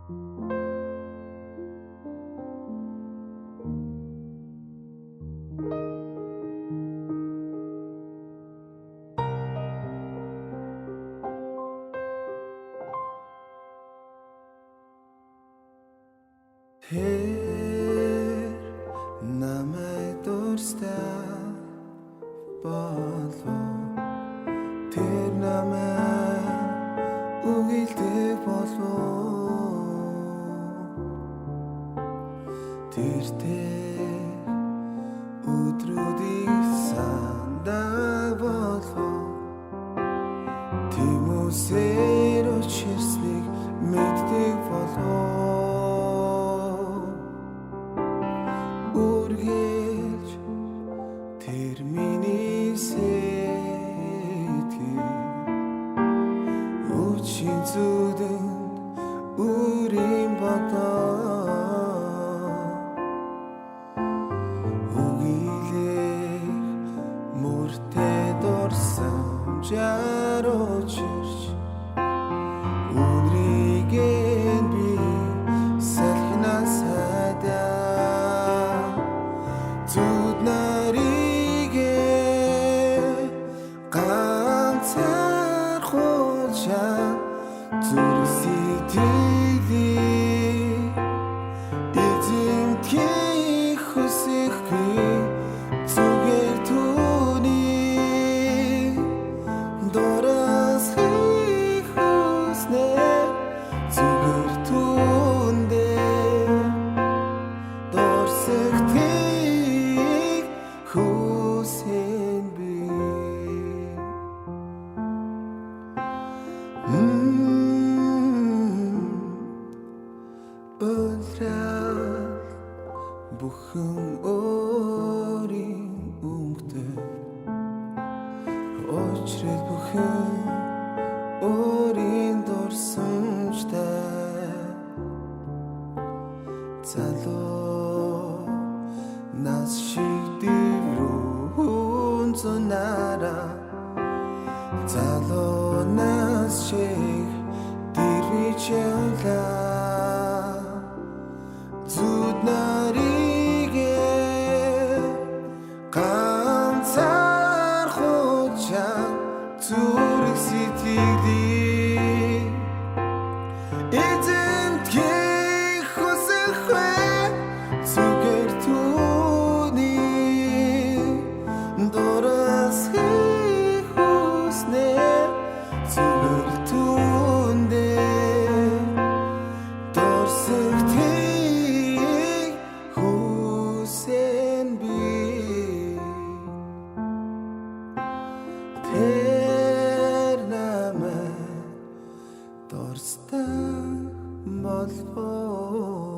Тэр намайг дурстай болов. Тэр намайг үгилдэг болов. Тэр өдрүүдийг сандаа болов. Тиймүсээр учирсныг мэддэг болов. Үргэлж тэр миний сэтгэл үчин зүдэнд үрийн бодоо үгилэх мөртөд орсон жарочирч үнрийгэн би салхинаас хайдаа зүд нарийгэ ганцаар хулчаа зүрх сэтгэлийг эзэмтгэх хүсэхгүй зүгээр түүний доороос хүснэ зүгээр түүндээ дорсохтыг хүсэн би Өдрөөр бүхэн өөрийн өнгөтэй очрол бүхэн өөрийн дурсамжтай залуу нас шиг дэврүүн зунараа залуу нас шиг дэрвэж явлаа зүд нарийгэ ганцаар хулчаа зүрх сэтгэлийг эзэмтгэх хүсэхгүй зүгээр түүний доороос хүснэ зүгээр түүндээ дорсохтыг хүсэн би тэр намайг дурстай болов.